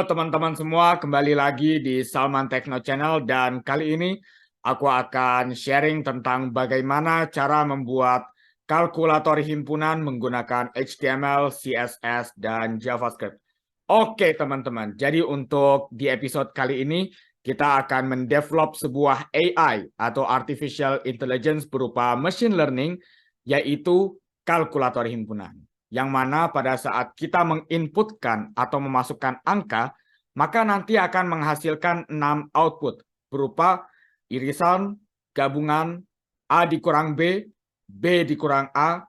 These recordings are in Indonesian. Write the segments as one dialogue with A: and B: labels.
A: Halo teman-teman semua, kembali lagi di Salman Techno Channel dan kali ini aku akan sharing tentang bagaimana cara membuat kalkulator himpunan menggunakan HTML, CSS, dan JavaScript. Oke teman-teman, jadi untuk di episode kali ini kita akan mendevelop sebuah AI atau Artificial Intelligence berupa machine learning, yaitu kalkulator himpunan. Yang mana pada saat kita menginputkan atau memasukkan angka, maka nanti akan menghasilkan 6 output berupa irisan, gabungan, A dikurang B, B dikurang A,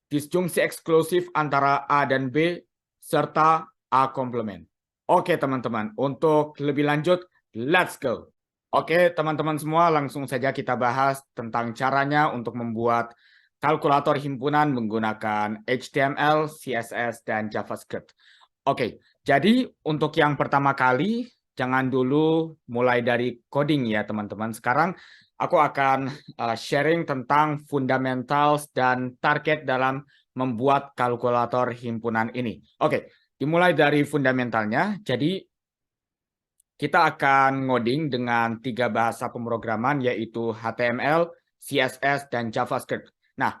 A: disjungsi eksklusif antara A dan B, serta A komplement. Oke teman-teman, untuk lebih lanjut, let's go. Oke teman-teman semua, langsung saja kita bahas tentang caranya untuk membuat kalkulator himpunan menggunakan HTML, CSS, dan JavaScript. Oke, jadi untuk yang pertama kali, jangan dulu mulai dari coding ya teman-teman. Sekarang aku akan sharing tentang fundamentals dan target dalam membuat kalkulator himpunan ini. Oke, dimulai dari fundamentalnya. Jadi kita akan ngoding dengan 3 bahasa pemrograman, yaitu HTML, CSS, dan JavaScript. Nah,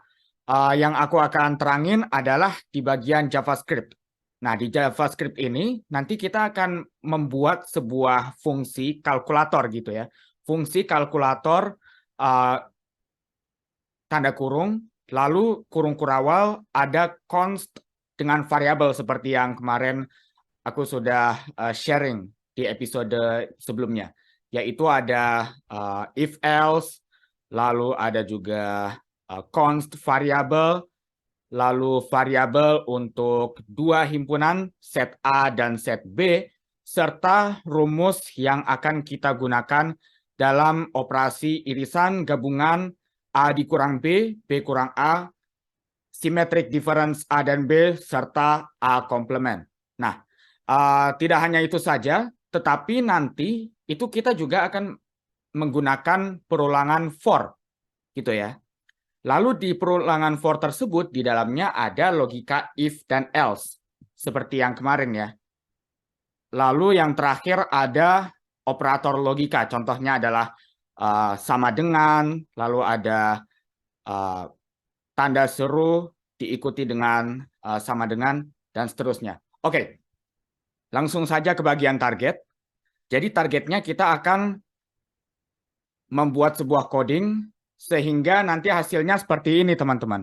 A: yang aku akan terangin adalah di bagian JavaScript. Nah, di JavaScript ini nanti kita akan membuat sebuah fungsi kalkulator gitu ya. Fungsi kalkulator tanda kurung, lalu kurung kurawal, ada const dengan variabel seperti yang kemarin aku sudah sharing di episode sebelumnya. Yaitu ada if else, lalu ada juga const variabel, lalu variabel untuk 2 himpunan, set A dan set B, serta rumus yang akan kita gunakan dalam operasi irisan gabungan A dikurang B, B kurang A, symmetric difference A dan B, serta A komplement. Nah, tidak hanya itu saja, tetapi nanti itu kita juga akan menggunakan perulangan for, gitu ya. Lalu di perulangan for tersebut, di dalamnya ada logika if dan else, seperti yang kemarin ya. Lalu yang terakhir ada operator logika, contohnya adalah sama dengan, lalu ada tanda seru, diikuti dengan sama dengan, dan seterusnya. Oke, langsung saja ke bagian target. Jadi targetnya kita akan membuat sebuah coding sehingga nanti hasilnya seperti ini teman-teman.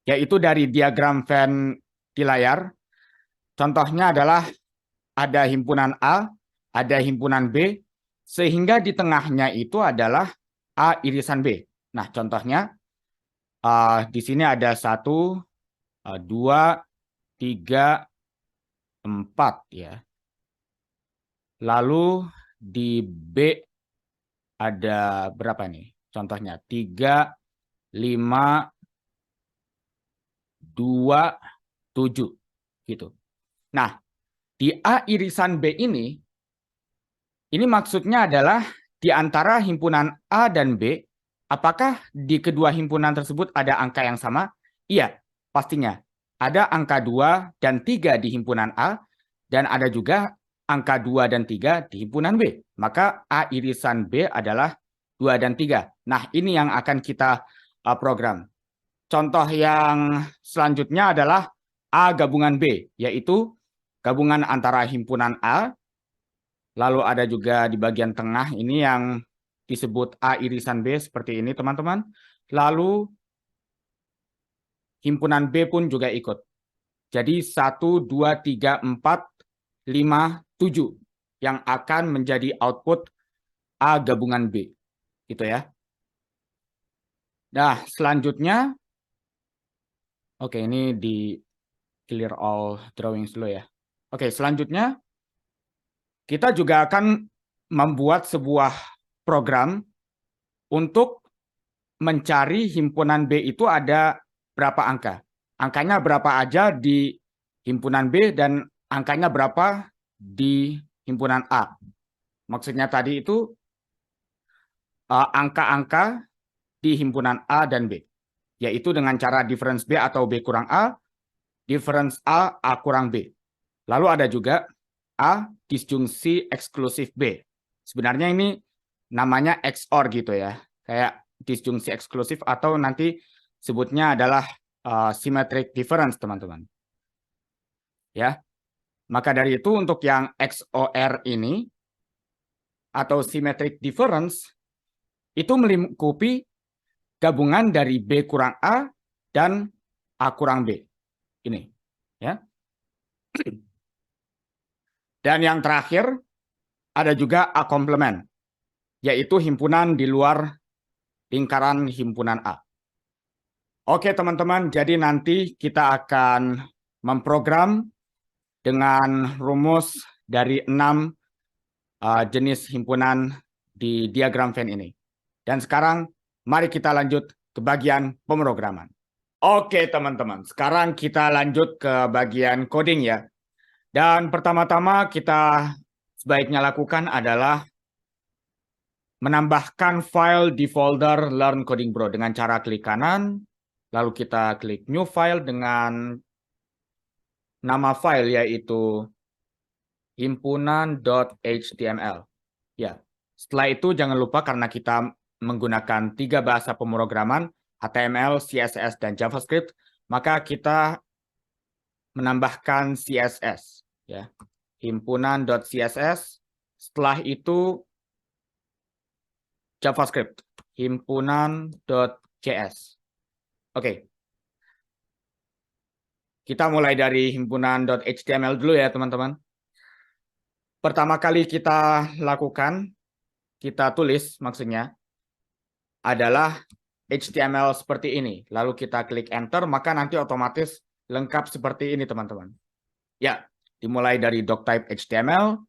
A: Yaitu dari diagram Venn di layar. Contohnya adalah ada himpunan A, ada himpunan B, sehingga di tengahnya itu adalah A irisan B. Nah contohnya di sini ada 1, 2, 3, 4 ya. Lalu di B ada berapa nih? Contohnya 3, 5, 2, 7 gitu. Nah, di A irisan B ini maksudnya adalah di antara himpunan A dan B, apakah di kedua himpunan tersebut ada angka yang sama? Iya, pastinya. Ada angka 2 dan 3 di himpunan A, dan ada juga angka 2 dan 3 di himpunan B. Maka A irisan B adalah 2 dan 3. Nah, ini yang akan kita program. Contoh yang selanjutnya adalah A gabungan B, yaitu gabungan antara himpunan A, lalu ada juga di bagian tengah ini yang disebut A irisan B seperti ini teman-teman. Lalu himpunan B pun juga ikut. Jadi 1, 2, 3, 4, 5, 7 yang akan menjadi output A gabungan B. Gitu ya. Nah, selanjutnya, oke ini di clear all drawings dulu ya. Oke, selanjutnya kita juga akan membuat sebuah program untuk mencari himpunan B itu ada berapa angka. Angkanya berapa aja di himpunan B dan angkanya berapa di himpunan A. Maksudnya tadi itu angka-angka di himpunan A dan B. Yaitu dengan cara difference B atau B kurang A, difference A, A kurang B. Lalu ada juga A disjungsi eksklusif B. Sebenarnya ini namanya XOR gitu ya. Kayak disjungsi eksklusif atau nanti sebutnya adalah symmetric difference, teman-teman. Ya. Maka dari itu untuk yang XOR ini atau symmetric difference itu melingkupi gabungan dari B kurang A dan A kurang B. Ini, ya. Dan yang terakhir ada juga A komplement, yaitu himpunan di luar lingkaran himpunan A. Oke, teman-teman, jadi nanti kita akan memprogram dengan rumus dari 6 jenis himpunan di diagram Venn ini. Dan sekarang mari kita lanjut ke bagian pemrograman. Oke, teman-teman, sekarang kita lanjut ke bagian coding ya. Dan pertama-tama kita sebaiknya lakukan adalah menambahkan file di folder Learn Coding Pro dengan cara klik kanan, lalu kita klik New File dengan nama file yaitu himpunan.html. Ya, setelah itu jangan lupa karena kita menggunakan 3 bahasa pemrograman, HTML, CSS, dan JavaScript, maka kita menambahkan CSS. Ya, himpunan.css, setelah itu JavaScript, himpunan.js. Oke. Kita mulai dari himpunan.html dulu ya, teman-teman. Pertama kali kita lakukan, kita tulis maksudnya, adalah HTML seperti ini. Lalu kita klik Enter, maka nanti otomatis lengkap seperti ini, teman-teman. Ya, dimulai dari doctype HTML,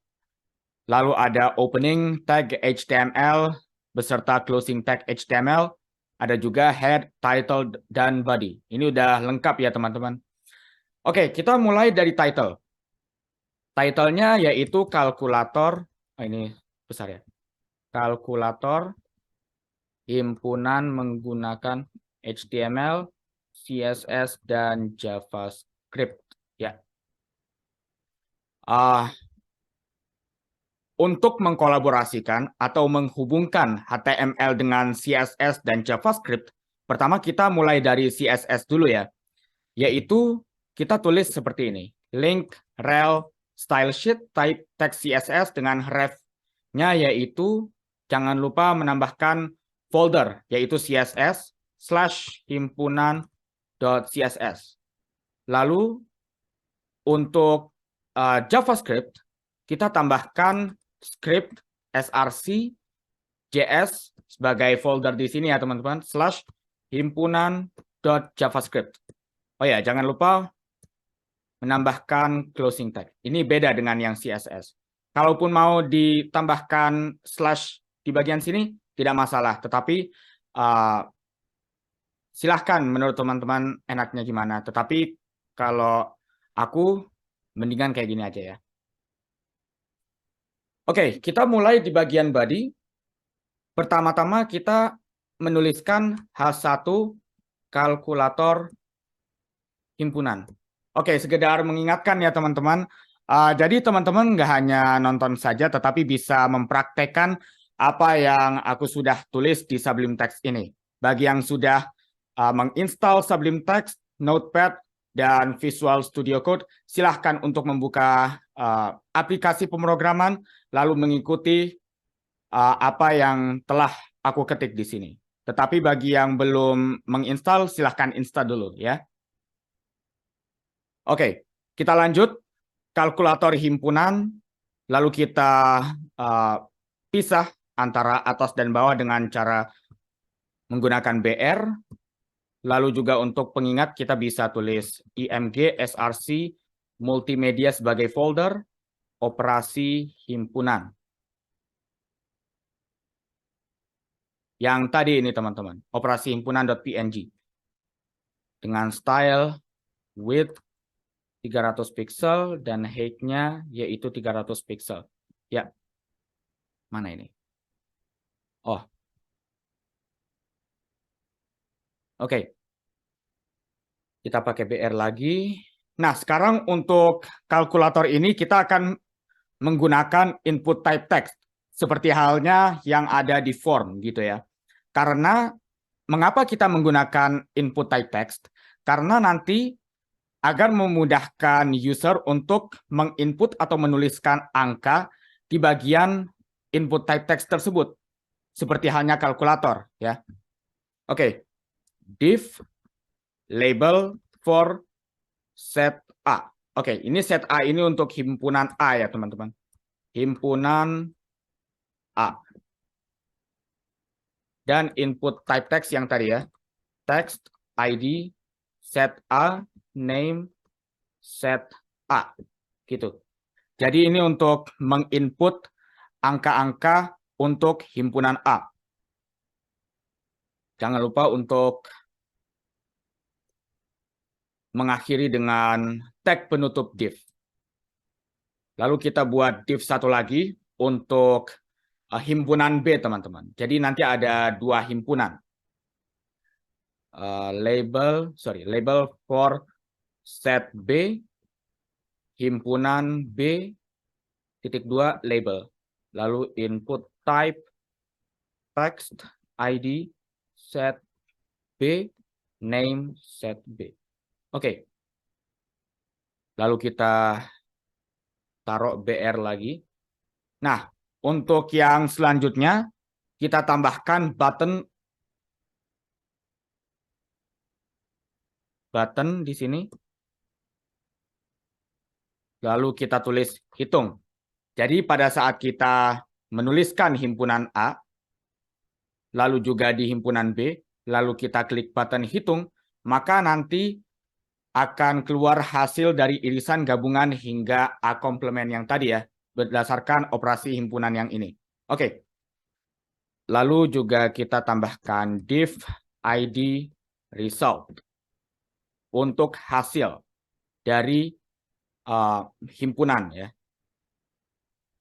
A: lalu ada opening tag HTML, beserta closing tag HTML, ada juga head, title, dan body. Ini udah lengkap ya, teman-teman. Oke, kita mulai dari title. Title-nya yaitu kalkulator, ini besar ya, kalkulator himpunan menggunakan HTML, CSS, dan JavaScript. Ya. Untuk mengkolaborasikan atau menghubungkan HTML dengan CSS dan JavaScript, pertama kita mulai dari CSS dulu ya, yaitu kita tulis seperti ini, link rel stylesheet type text CSS dengan ref-nya yaitu jangan lupa menambahkan folder yaitu css/himpunan.css. Lalu untuk JavaScript kita tambahkan script src js sebagai folder di sini ya teman-teman /himpunan.javascript. Oh ya, jangan lupa menambahkan closing tag. Ini beda dengan yang CSS. Kalaupun mau ditambahkan slash di bagian sini tidak masalah, tetapi silahkan menurut teman-teman enaknya gimana. Tetapi kalau aku mendingan kayak gini aja ya. Oke, kita mulai di bagian body. Pertama-tama kita menuliskan H1 kalkulator himpunan. Oke, sekedar mengingatkan ya teman-teman. Jadi teman-teman nggak hanya nonton saja, tetapi bisa mempraktekkan apa yang aku sudah tulis di Sublime Text ini. Bagi yang sudah menginstal Sublime Text, Notepad, dan Visual Studio Code, silahkan untuk membuka aplikasi pemrograman, lalu mengikuti apa yang telah aku ketik di sini. Tetapi bagi yang belum menginstal, silahkan install dulu ya. Oke, kita lanjut. Kalkulator himpunan, lalu kita pisah antara atas dan bawah dengan cara menggunakan BR. Lalu juga untuk pengingat kita bisa tulis img src multimedia sebagai folder operasi himpunan. Yang tadi ini teman-teman, operasi himpunan.png. Dengan style, width 300 pixel dan height-nya yaitu 300 pixel. Ya. Mana ini? Oh. Oke. Kita pakai BR lagi. Nah, sekarang untuk kalkulator ini kita akan menggunakan input type text seperti halnya yang ada di form gitu ya. Karena mengapa kita menggunakan input type text? Karena nanti agar memudahkan user untuk menginput atau menuliskan angka di bagian input type text tersebut. Seperti halnya kalkulator ya. Oke. Div label for set A. Oke, ini set A ini untuk himpunan A ya, teman-teman. Himpunan A. Dan input type text yang tadi ya. Text ID set A name set A gitu. Jadi ini untuk menginput angka-angka untuk himpunan A. Jangan lupa untuk mengakhiri dengan tag penutup div. Lalu kita buat div satu lagi untuk himpunan B, teman-teman. Jadi nanti ada dua himpunan. Label for set B, himpunan B, titik 2 label. Lalu input type text ID set B, name set B. Oke. Lalu kita taruh BR lagi. Nah, untuk yang selanjutnya kita tambahkan button di sini. Lalu kita tulis hitung. Jadi pada saat kita menuliskan himpunan A, lalu juga di himpunan B, lalu kita klik button hitung, maka nanti akan keluar hasil dari irisan gabungan hingga A komplement yang tadi ya, berdasarkan operasi himpunan yang ini. Oke. Lalu juga kita tambahkan div ID result untuk hasil dari himpunan ya.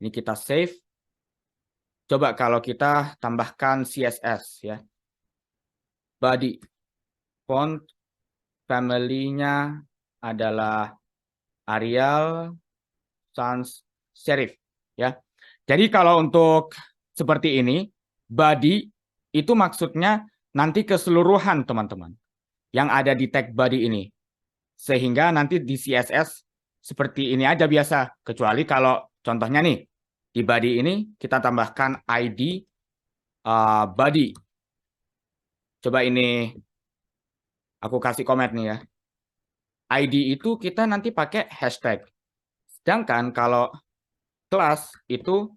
A: Ini kita save. Coba kalau kita tambahkan CSS ya. Body font family-nya adalah Arial sans serif ya. Jadi kalau untuk seperti ini, body itu maksudnya nanti keseluruhan teman-teman yang ada di tag body ini. Sehingga nanti di CSS seperti ini aja biasa, kecuali kalau contohnya nih di body ini kita tambahkan ID body. Coba ini aku kasih komen nih ya. ID itu kita nanti pakai hashtag. Sedangkan kalau kelas itu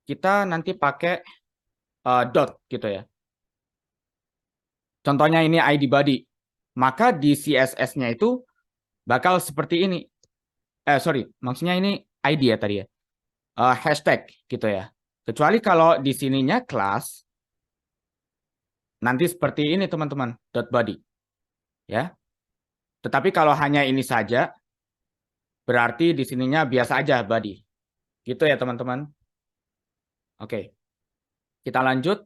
A: kita nanti pakai dot gitu ya. Contohnya ini ID body. Maka di CSS-nya itu bakal seperti ini. Maksudnya ini ID ya tadi ya. Hashtag gitu ya. Kecuali kalau di sininya kelas, nanti seperti ini teman-teman, dot body. Ya. Tetapi kalau hanya ini saja, berarti di sininya biasa aja body. Gitu ya teman-teman. Oke. Kita lanjut.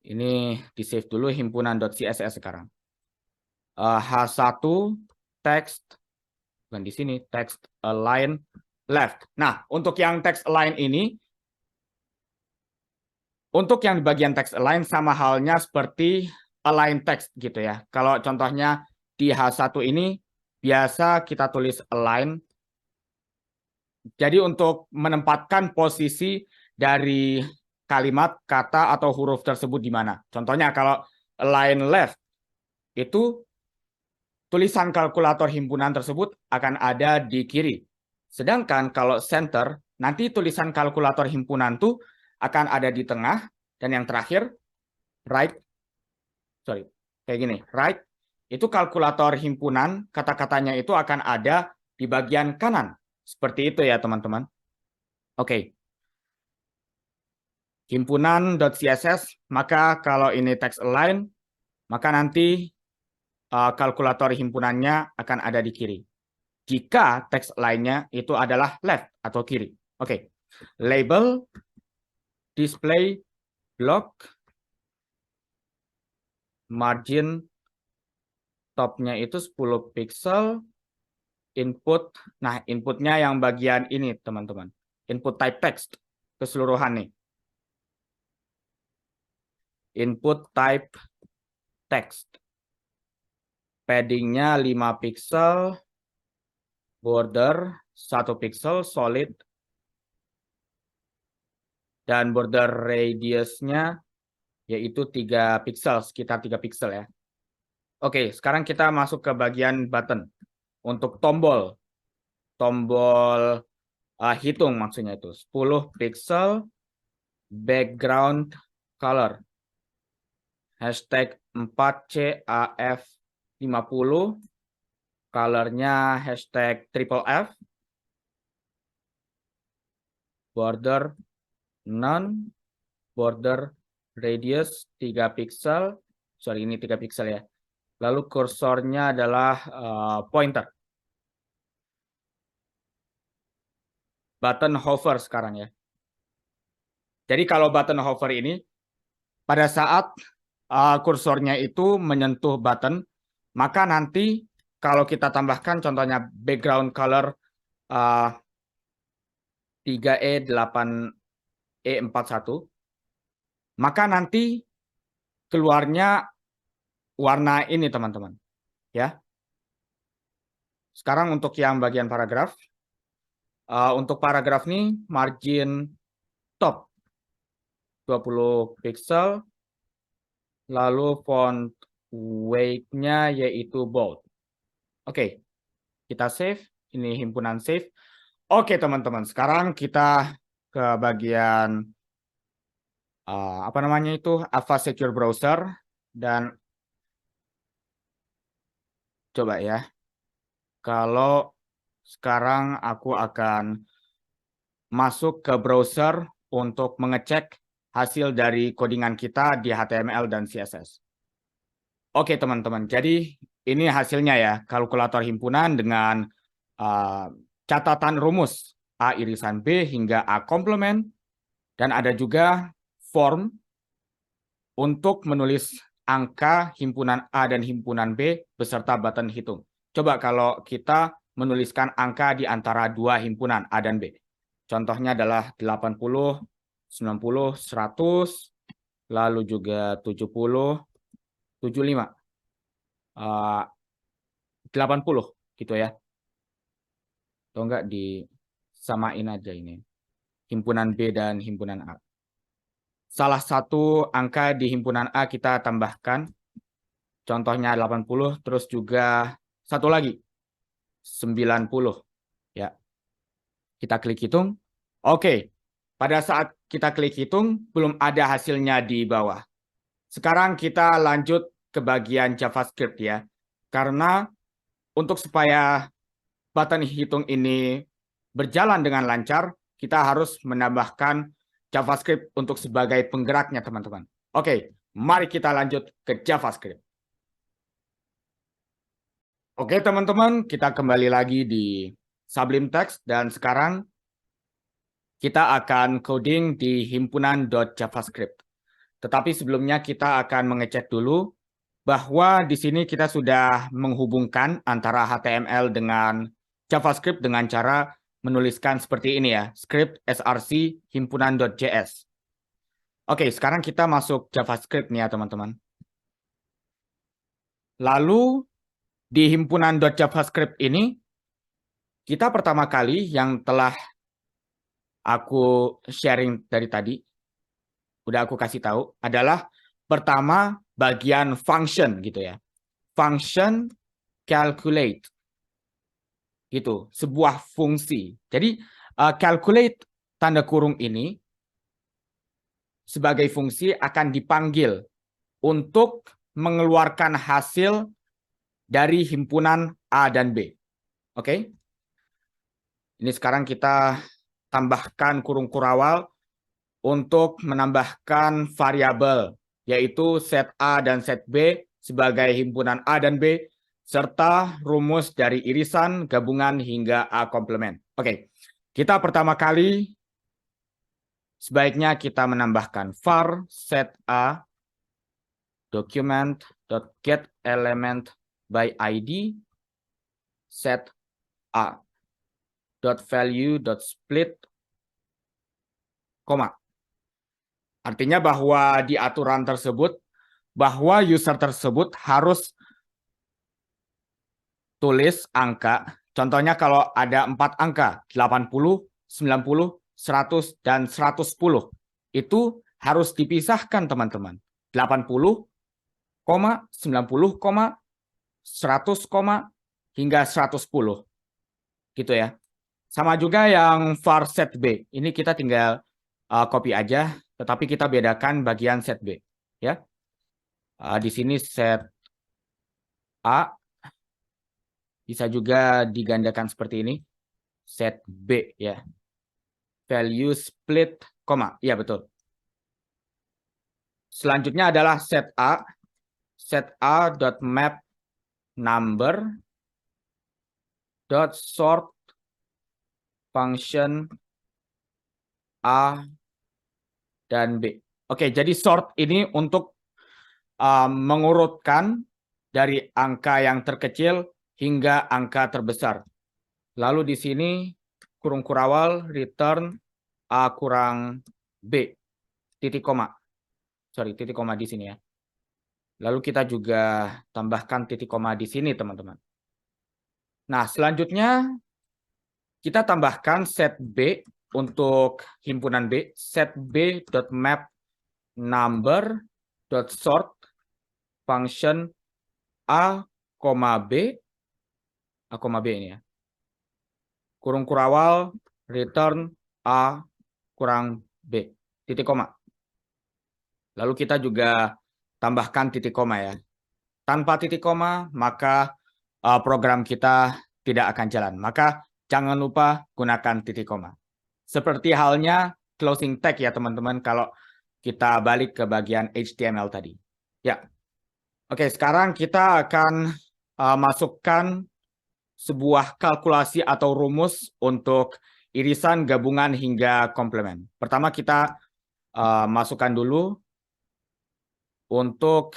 A: Ini di save dulu himpunan.css sekarang. H1 text, bukan di sini, text align left. Nah, untuk yang text align ini, untuk yang di bagian text align sama halnya seperti align text gitu ya. Kalau contohnya di H1 ini, biasa kita tulis align. Jadi untuk menempatkan posisi dari kalimat, kata, atau huruf tersebut di mana. Contohnya kalau align left, itu tulisan kalkulator himpunan tersebut akan ada di kiri. Sedangkan kalau center, nanti tulisan kalkulator himpunan tuh akan ada di tengah. Dan yang terakhir, right, kayak gini, right, itu kalkulator himpunan, kata-katanya itu akan ada di bagian kanan. Seperti itu ya teman-teman. Oke. Himpunan.css, maka kalau ini text align, maka nanti kalkulator himpunannya akan ada di kiri. Jika teks lainnya itu adalah left atau kiri. Oke. Label display block margin topnya itu 10 pixel, input. Nah, inputnya yang bagian ini, teman-teman. Input type text keseluruhan nih. Input type text. Paddingnya 5 pixel, border 1 pixel solid, dan border radiusnya yaitu 3 pixel, sekitar 3 pixel ya. Oke, sekarang kita masuk ke bagian button. Untuk tombol hitung maksudnya itu 10 pixel background color. Hashtag 4CAF50. Colornya hashtag triple F. Border none. Border radius 3 pixel. Sorry, ini 3 pixel ya. Lalu kursornya adalah pointer. Button hover sekarang ya. Jadi kalau button hover ini, pada saat kursornya itu menyentuh button, maka nanti kalau kita tambahkan contohnya background color 3E8E41, maka nanti keluarnya warna ini teman-teman. Ya. Sekarang untuk yang bagian paragraf. Untuk paragraf ini margin top 20 pixel. Lalu font weight-nya yaitu bold. Oke. Kita save. Ini himpunan save. Oke teman-teman. Sekarang kita ke bagian apa namanya itu Avast Secure Browser, dan coba ya. Kalau sekarang aku akan masuk ke browser untuk mengecek hasil dari codingan kita di HTML dan CSS. Oke teman-teman, jadi ini hasilnya ya, kalkulator himpunan dengan catatan rumus A irisan B hingga A komplement, dan ada juga form untuk menulis angka himpunan A dan himpunan B beserta button hitung. Coba kalau kita menuliskan angka di antara dua himpunan A dan B. Contohnya adalah 80, 90, 100, lalu juga 70, 75, 80 gitu ya. Atau enggak disamain aja ini. Himpunan B dan himpunan A. Salah satu angka di himpunan A kita tambahkan. Contohnya 80, terus juga satu lagi 90 ya. Kita klik hitung. Oke. Pada saat kita klik hitung belum ada hasilnya di bawah. Sekarang kita lanjut ke bagian JavaScript ya. Karena untuk supaya button hitung ini berjalan dengan lancar, kita harus menambahkan JavaScript untuk sebagai penggeraknya teman-teman. Oke, mari kita lanjut ke JavaScript. Oke teman-teman, kita kembali lagi di Sublime Text dan sekarang kita akan coding di himpunan.javascript. Tetapi sebelumnya kita akan mengecek dulu bahwa di sini kita sudah menghubungkan antara HTML dengan JavaScript dengan cara menuliskan seperti ini ya, script src himpunan.js. Oke, sekarang kita masuk JavaScript nih ya teman-teman. Lalu di himpunan.javascript ini, kita pertama kali yang telah aku sharing dari tadi, udah aku kasih tahu, adalah pertama bagian function gitu ya. Function calculate. Gitu, sebuah fungsi. Jadi calculate tanda kurung ini sebagai fungsi akan dipanggil untuk mengeluarkan hasil dari himpunan A dan B. Oke? Ini sekarang kita tambahkan kurung kurawal untuk menambahkan variabel, yaitu set A dan set B sebagai himpunan A dan B, serta rumus dari irisan, gabungan, hingga A komplement. Oke, kita pertama kali sebaiknya kita menambahkan var set A document.getElementById set A dot value dot split koma. Artinya bahwa di aturan tersebut bahwa user tersebut harus tulis angka. Contohnya kalau ada 4 angka, 80, 90, 100, dan 110. Itu harus dipisahkan, teman-teman. 80, 90, 100, hingga 110. Gitu ya. Sama juga yang var set B. Ini kita tinggal copy aja, tetapi kita bedakan bagian set B. Ya. Di sini set A bisa juga digandakan seperti ini. Set B ya. Value split koma. Iya betul. Selanjutnya adalah set A. Set A dot map number dot sort function A dan B. Oke, jadi sort ini untuk mengurutkan dari angka yang terkecil hingga angka terbesar. Lalu di sini kurung kurawal return A kurang B titik koma. Sorry, titik koma di sini ya. Lalu kita juga tambahkan titik koma di sini, teman-teman. Nah, selanjutnya kita tambahkan set B untuk himpunan B, set B dot map number dot sort function A, B, A, B ini ya. Kurung kurawal return A kurang B titik koma. Lalu kita juga tambahkan titik koma ya. Tanpa titik koma, maka program kita tidak akan jalan. Maka jangan lupa gunakan titik koma. Seperti halnya closing tag ya teman-teman kalau kita balik ke bagian HTML tadi. Ya. Oke, sekarang kita akan masukkan sebuah kalkulasi atau rumus untuk irisan, gabungan, hingga komplement. Pertama kita masukkan dulu untuk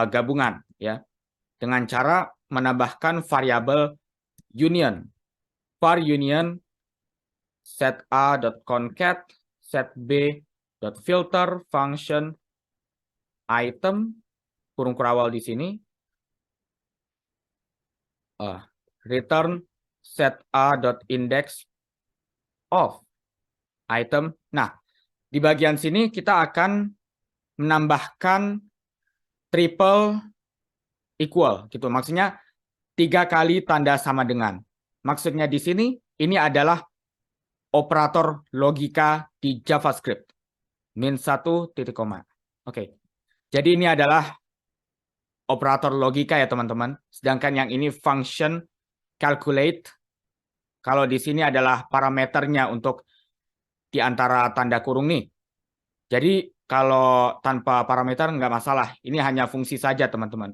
A: gabungan ya dengan cara menambahkan variabel union. Var union set a.concat set b.filter function item kurung kurawal di sini return set a.index of item. Nah, di bagian sini kita akan menambahkan triple equal gitu. Maksudnya 3 kali tanda sama dengan. Maksudnya di sini ini adalah operator logika di JavaScript. -1 titik koma. Oke. Jadi ini adalah operator logika ya teman-teman. Sedangkan yang ini function calculate. Kalau di sini adalah parameternya untuk di antara tanda kurung nih. Jadi kalau tanpa parameter nggak masalah. Ini hanya fungsi saja teman-teman.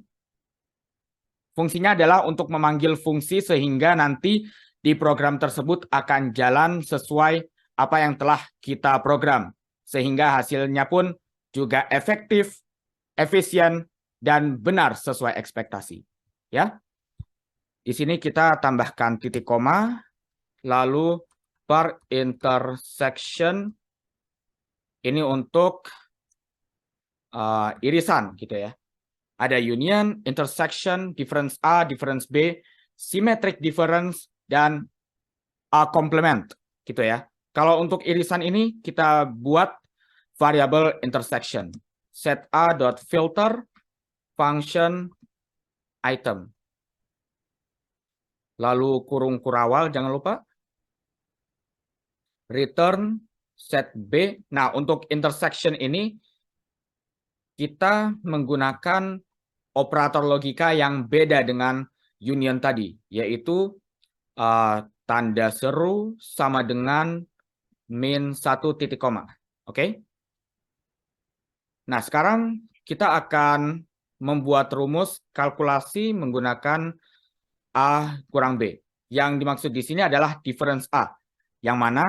A: Fungsinya adalah untuk memanggil fungsi sehingga nanti di program tersebut akan jalan sesuai apa yang telah kita program. Sehingga hasilnya pun juga efektif, efisien, dan benar sesuai ekspektasi. Ya. Di sini kita tambahkan titik koma, lalu per intersection, ini untuk irisan gitu ya. Ada union, intersection, difference A, difference B, symmetric difference, dan complement gitu ya. Kalau untuk irisan ini kita buat variabel intersection. Set a.filter function item. Lalu kurung kurawal jangan lupa. Return set B. Nah, untuk intersection ini kita menggunakan operator logika yang beda dengan union tadi, yaitu tanda seru sama dengan -1 titik koma. Oke? Nah, sekarang kita akan membuat rumus kalkulasi menggunakan A kurang B. Yang dimaksud di sini adalah difference A, yang mana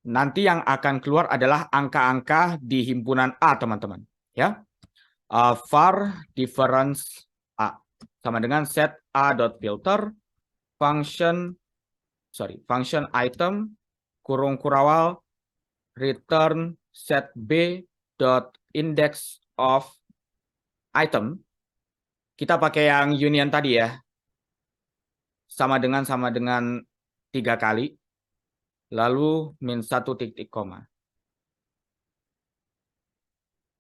A: nanti yang akan keluar adalah angka-angka di himpunan A, teman-teman. Ya, var difference A sama dengan set a.filter function function item kurung kurawal return set b dot index of item. Kita pakai yang union tadi ya. Sama dengan 3 kali. Lalu min 1 titik koma.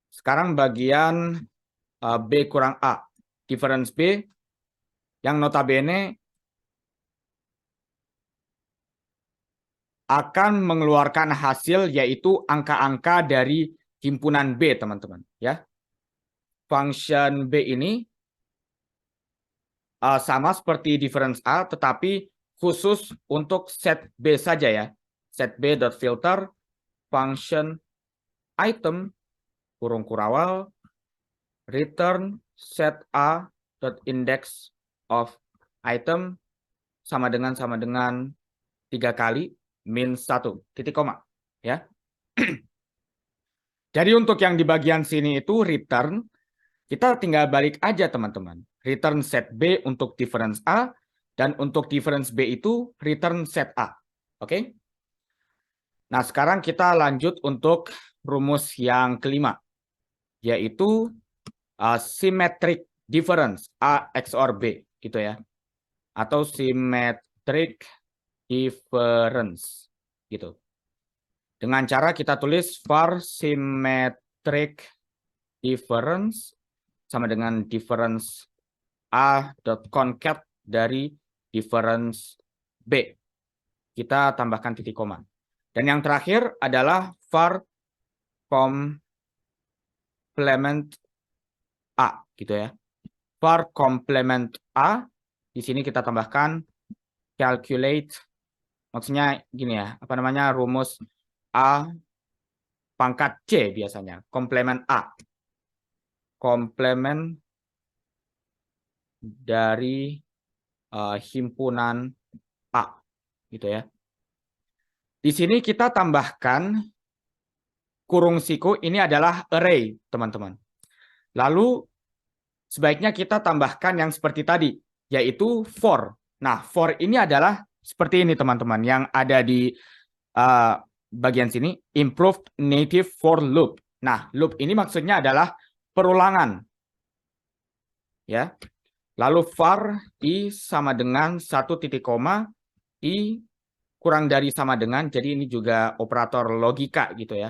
A: Sekarang bagian B kurang A. Difference B yang notabene akan mengeluarkan hasil yaitu angka-angka dari himpunan B, teman-teman. Ya, function B ini sama seperti difference A, tetapi khusus untuk set B saja ya. Set B dot filter function item kurung kurawal return set A dot index of item sama dengan 3 kali min 1 titik koma ya. Jadi untuk yang di bagian sini itu return, kita tinggal balik aja teman-teman. Return set B untuk difference A dan untuk difference B itu return set A. Oke? Nah, sekarang kita lanjut untuk rumus yang kelima, yaitu symmetric difference A XOR B gitu ya. Atau symmetric difference gitu. Dengan cara kita tulis var symmetric difference sama dengan difference A dot concat dari difference B. Kita tambahkan titik koma. Dan yang terakhir adalah var complement A gitu ya. Var complement A di sini kita tambahkan calculate, maksudnya gini ya, apa namanya, rumus A pangkat C biasanya, komplement A. Komplement dari himpunan A gitu ya. Di sini kita tambahkan kurung siku, ini adalah array, teman-teman. Lalu sebaiknya kita tambahkan yang seperti tadi, yaitu for. Nah, for ini adalah seperti ini, teman-teman, yang ada di bagian sini, improved native for loop. Nah, loop ini maksudnya adalah perulangan. Ya. Lalu var i sama dengan 1 titik koma, i kurang dari sama dengan, jadi ini juga operator logika gitu ya.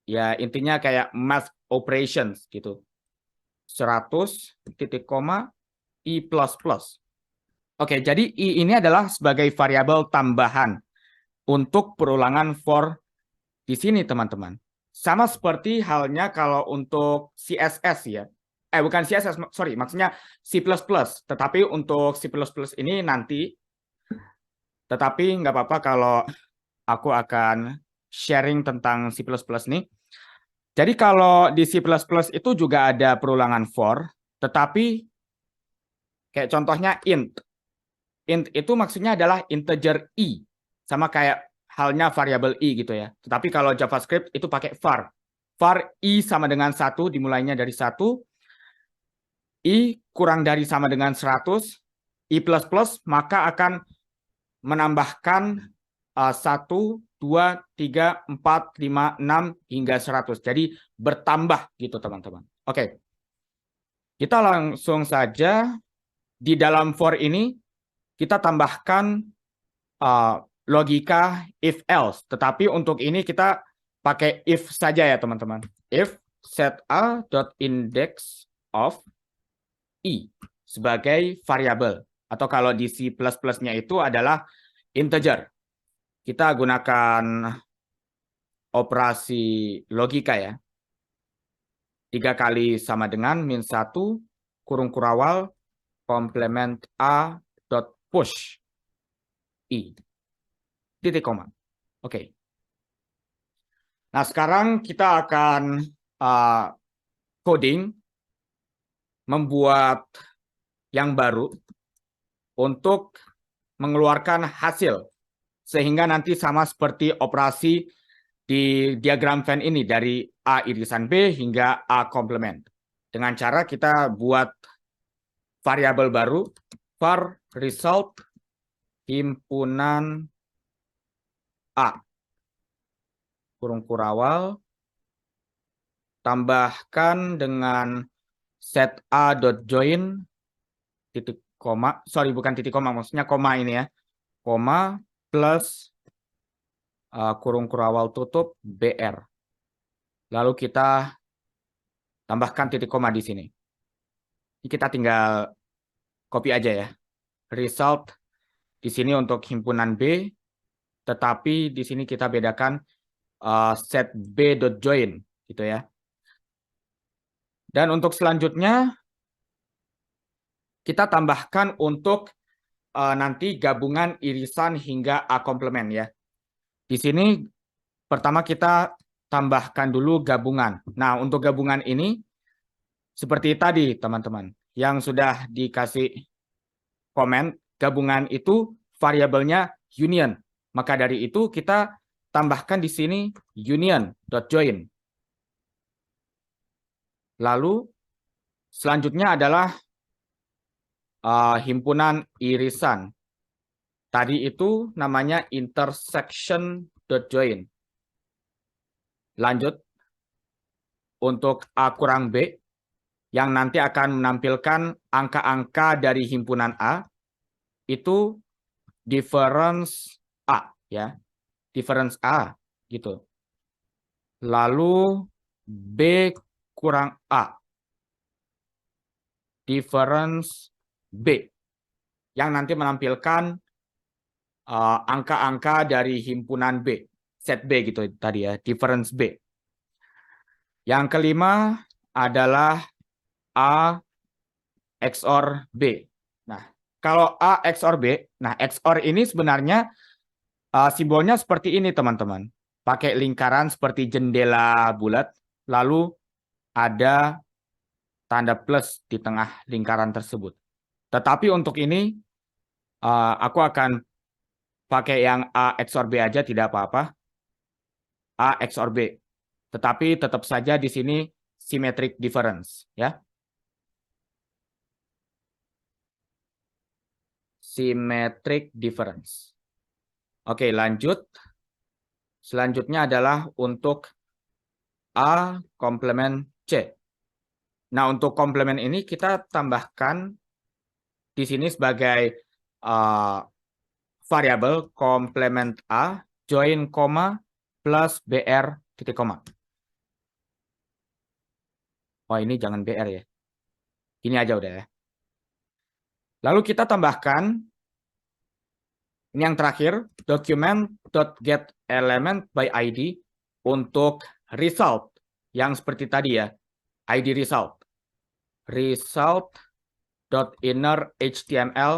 A: Ya, intinya kayak math operations gitu. 100 titik koma, i plus plus. Oke, jadi i ini adalah sebagai variabel tambahan untuk perulangan for di sini, teman-teman. Sama seperti halnya kalau untuk CSS ya. Bukan CSS, sorry, maksudnya C++. Tetapi untuk C++ ini nanti, tetapi nggak apa-apa kalau aku akan sharing tentang C++ nih. Jadi kalau di C++ itu juga ada perulangan for, tetapi kayak contohnya int. Int itu maksudnya adalah integer i, sama kayak halnya variabel i gitu ya. Tetapi kalau JavaScript itu pakai var. Var i sama dengan 1, dimulainya dari 1. I kurang dari sama dengan 100. I plus plus maka akan menambahkan 1, 2, 3, 4, 5, 6 hingga 100. Jadi bertambah gitu teman-teman. Oke. Kita langsung saja di dalam for ini kita tambahkan logika if else, tetapi untuk ini kita pakai if saja ya teman-teman. If set a dot index of i sebagai variabel, atau kalau di C++ nya itu adalah integer. Kita gunakan operasi logika ya. 3 kali sama dengan min 1 kurung kurawal komplement a dot push i titik koma. Oke. Nah, sekarang kita akan coding, membuat yang baru untuk mengeluarkan hasil. Sehingga nanti sama seperti operasi di diagram Venn ini, dari A irisan B hingga A komplement. Dengan cara kita buat variabel baru, var result, himpunan A, kurung kurawal, tambahkan dengan set A.join, titik koma, sorry bukan titik koma, maksudnya koma ini ya, koma plus kurung kurawal tutup BR. Lalu kita tambahkan titik koma di sini. Kita tinggal copy aja ya. Result di sini untuk himpunan B, tetapi di sini kita bedakan set B.join gitu ya. Dan untuk selanjutnya kita tambahkan untuk nanti gabungan irisan hingga A komplement ya. Di sini pertama kita tambahkan dulu gabungan. Nah, untuk gabungan ini seperti tadi teman-teman yang sudah dikasih komen, gabungan itu variabelnya union. Maka dari itu kita tambahkan di sini union.join. Lalu selanjutnya adalah himpunan irisan. Tadi itu namanya intersection.join. Lanjut untuk A kurang B yang nanti akan menampilkan angka-angka dari himpunan A itu difference A ya. Difference A gitu. Lalu B kurang A. Difference B yang nanti menampilkan angka-angka dari himpunan B, set B gitu tadi ya, difference B. Yang kelima adalah A XOR B. Nah, kalau A XOR B, nah XOR ini sebenarnya simbolnya seperti ini teman-teman. Pakai lingkaran seperti jendela bulat, lalu ada tanda plus di tengah lingkaran tersebut. Tetapi untuk ini aku akan pakai yang A XOR B aja, tidak apa-apa. A XOR B. Tetapi tetap saja di sini symmetric difference ya. Symmetric difference. Oke, lanjut. Selanjutnya adalah untuk A komplement C. Nah, untuk komplement ini kita tambahkan di sini sebagai variabel komplement A join koma plus BR titik koma. Oh, ini jangan BR ya. Ini aja udah ya. Lalu kita tambahkan ini yang terakhir, document.getElement by ID untuk result yang seperti tadi ya, ID result. Result.innerHTML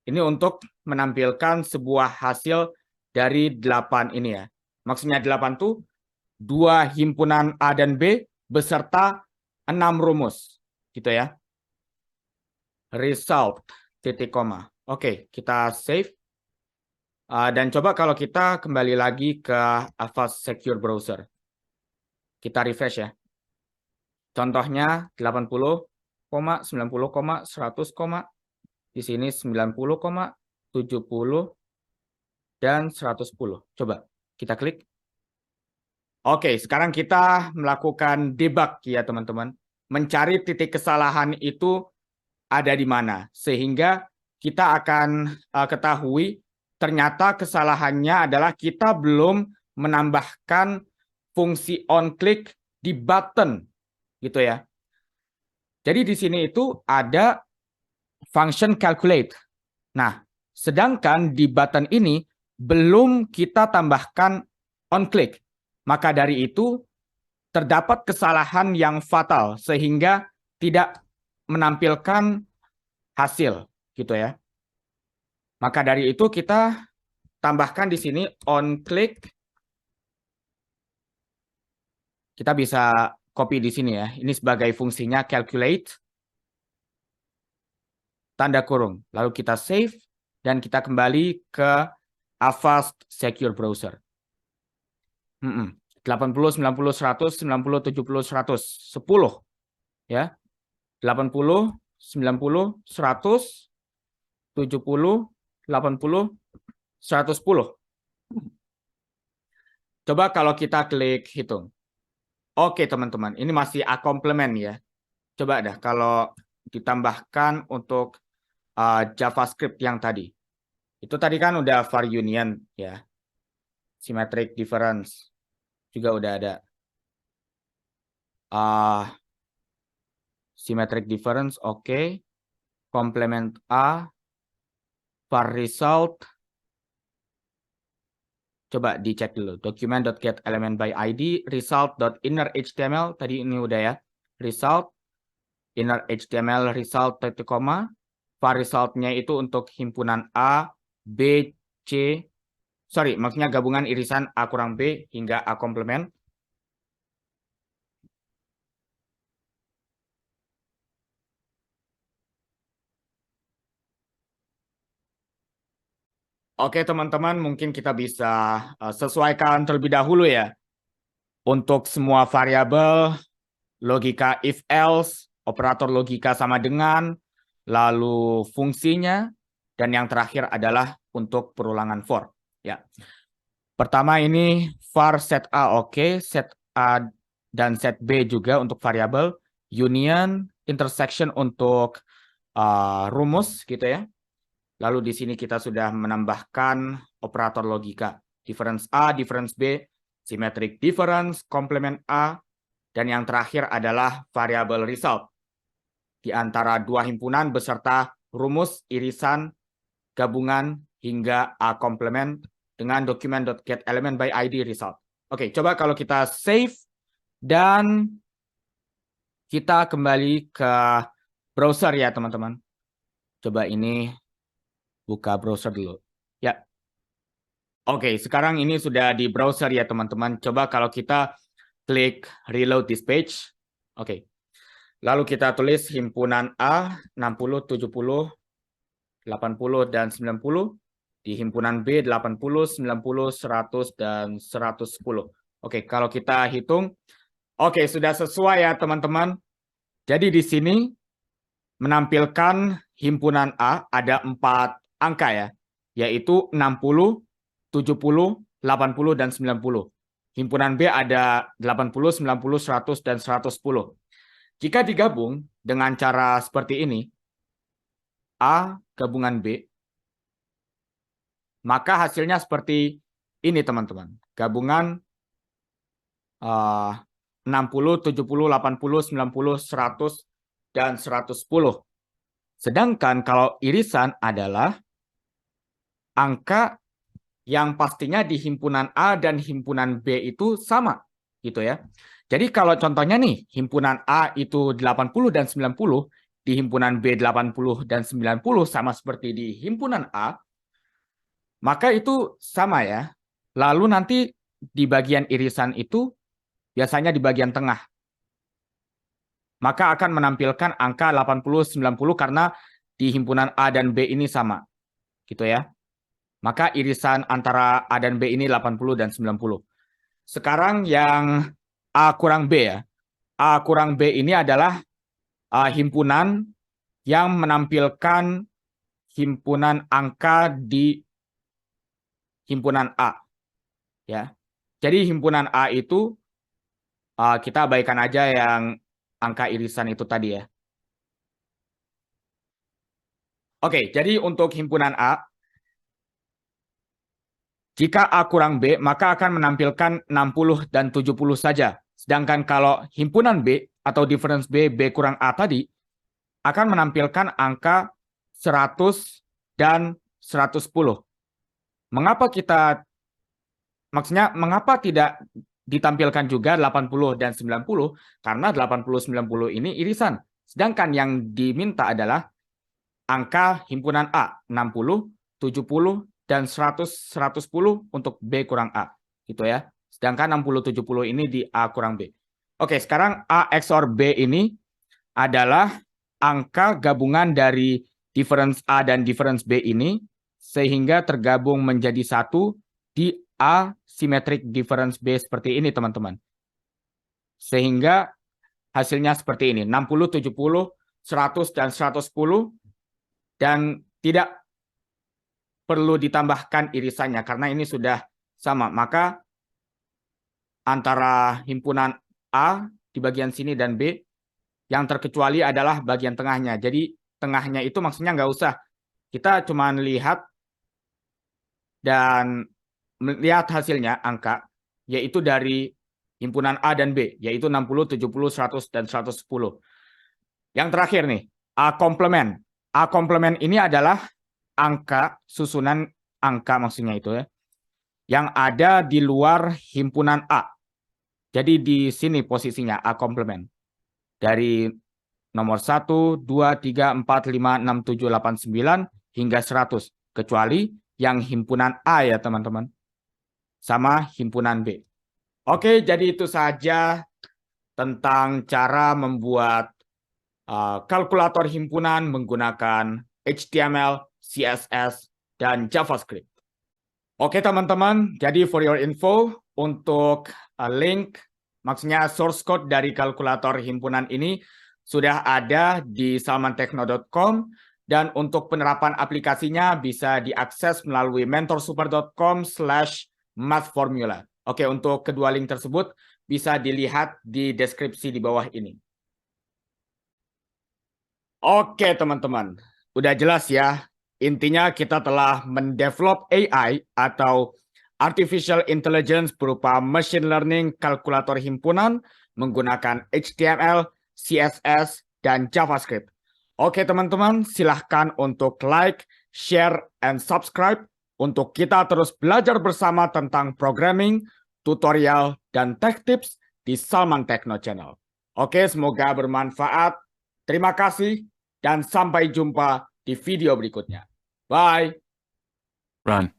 A: ini untuk menampilkan sebuah hasil dari 8 ini ya. Maksudnya 8 itu 2 himpunan A dan B beserta 6 rumus. Gitu ya. Result, titik koma. Oke, kita save. Dan coba kalau kita kembali lagi ke Avast Secure Browser. Kita refresh ya. Contohnya 80, 90, 100, di sini 90, 70, dan 110. Coba kita klik. Oke, sekarang kita melakukan debug ya teman-teman. Mencari titik kesalahan itu ada di mana. Sehingga kita akan ketahui ternyata kesalahannya adalah kita belum menambahkan fungsi onClick di button gitu ya. Jadi di sini itu ada function calculate. Nah, sedangkan di button ini belum kita tambahkan onClick. Maka dari itu terdapat kesalahan yang fatal sehingga tidak menampilkan hasil gitu ya. Maka dari itu kita tambahkan di sini onClick. Kita bisa copy di sini ya. Ini sebagai fungsinya calculate tanda kurung. Lalu kita save dan kita kembali ke Avast Secure Browser. 80, 90, 100, 90, 70, 100, 10 ya. 80, 90, 100, 70, 80, 110. Coba kalau kita klik hitung. Oke, teman-teman, ini masih A komplement ya. Coba dah kalau ditambahkan untuk JavaScript yang tadi. Itu tadi kan udah var union ya. Symmetric difference juga udah ada. Symmetric difference, oke. Complement A, var result. Coba dicek dulu. Document.getElementById, result.innerHTML. Tadi ini udah ya. Result, innerHTML result, titik koma. Var resultnya itu untuk himpunan A, B, C. Sorry, maksudnya gabungan irisan A kurang B hingga A komplement. Oke, teman-teman, mungkin kita bisa sesuaikan terlebih dahulu ya. Untuk semua variabel, logika if else, operator logika sama dengan, lalu fungsinya, dan yang terakhir adalah untuk perulangan for. Ya. Pertama ini var set A, oke, set A dan set B juga untuk variabel, union, intersection untuk rumus gitu ya. Lalu di sini kita sudah menambahkan operator logika. Difference A, difference B, symmetric difference, complement A, dan yang terakhir adalah variable result. Di antara dua himpunan beserta rumus, irisan, gabungan, hingga A complement dengan document.getElementById result. Oke, coba kalau kita save dan kita kembali ke browser ya teman-teman. Coba ini buka browser dulu. Ya. Oke, sekarang ini sudah di browser ya teman-teman. Coba kalau kita klik reload this page. Oke. Lalu kita tulis himpunan A 60, 70, 80, dan 90. Di himpunan B 80, 90, 100, dan 110. Oke, kalau kita hitung. Oke, sudah sesuai ya teman-teman. Jadi di sini menampilkan himpunan A ada 4 angka ya, yaitu 60, 70, 80, dan 90. Himpunan B ada 80, 90, 100, dan 110. Jika digabung dengan cara seperti ini, A gabungan B, maka hasilnya seperti ini teman-teman. Gabungan 60, 70, 80, 90, 100, dan 110. Sedangkan kalau irisan adalah angka yang pastinya di himpunan A dan himpunan B itu sama, gitu ya. Jadi kalau contohnya nih, himpunan A itu 80 dan 90, di himpunan B 80 dan 90 sama seperti di himpunan A, maka itu sama ya. Lalu nanti di bagian irisan itu biasanya di bagian tengah. Maka akan menampilkan angka 80, 90 karena di himpunan A dan B ini sama. Gitu ya. Maka irisan antara A dan B ini 80 dan 90. Sekarang yang A kurang B ya. A kurang B ini adalah himpunan yang menampilkan himpunan angka di himpunan A. Ya. Jadi himpunan A itu kita abaikan aja yang angka irisan itu tadi ya. Oke, jadi untuk himpunan A, jika A kurang B, maka akan menampilkan 60 dan 70 saja. Sedangkan kalau himpunan B atau difference B, B kurang A tadi, akan menampilkan angka 100 dan 110. Mengapa tidak ditampilkan juga 80 dan 90? Karena 80, 90 ini irisan. Sedangkan yang diminta adalah angka himpunan A, 60, 70, dan 100, 110 untuk B kurang A. Gitu ya. Sedangkan 60, 70 ini di A kurang B. Oke, sekarang A XOR B ini adalah angka gabungan dari difference A dan difference B ini sehingga tergabung menjadi satu di A symmetric difference B seperti ini, teman-teman. Sehingga hasilnya seperti ini, 60, 70, 100, dan 110. Dan tidak perlu ditambahkan irisannya karena ini sudah sama. Maka antara himpunan A di bagian sini dan B, yang terkecuali adalah bagian tengahnya. Jadi tengahnya itu maksudnya nggak usah. Kita cuma lihat dan melihat hasilnya, angka, yaitu dari himpunan A dan B, yaitu 60, 70, 100, dan 110. Yang terakhir nih, A komplement. A komplement ini adalah angka, susunan angka maksudnya itu ya, yang ada di luar himpunan A. Jadi di sini posisinya A komplement. Dari nomor 1, 2, 3, 4, 5, 6, 7, 8, 9 hingga 100. Kecuali yang himpunan A ya teman-teman. Sama himpunan B. Oke, jadi itu saja tentang cara membuat kalkulator himpunan menggunakan HTML, CSS, dan JavaScript. Oke teman-teman, jadi for your info, untuk link, maksudnya source code dari kalkulator himpunan ini sudah ada di salmantekno.com, dan untuk penerapan aplikasinya bisa diakses melalui mentorsuper.com/mathformula. Oke, untuk kedua link tersebut bisa dilihat di deskripsi di bawah ini. Oke teman-teman, udah jelas ya. Intinya kita telah mendevelop AI atau Artificial Intelligence berupa Machine Learning kalkulator himpunan menggunakan HTML, CSS, dan JavaScript. Oke teman-teman, silahkan untuk like, share, and subscribe untuk kita terus belajar bersama tentang programming, tutorial, dan tech tips di Salman Techno Channel. Oke, semoga bermanfaat. Terima kasih dan sampai jumpa di video berikutnya. Bye.
B: Run.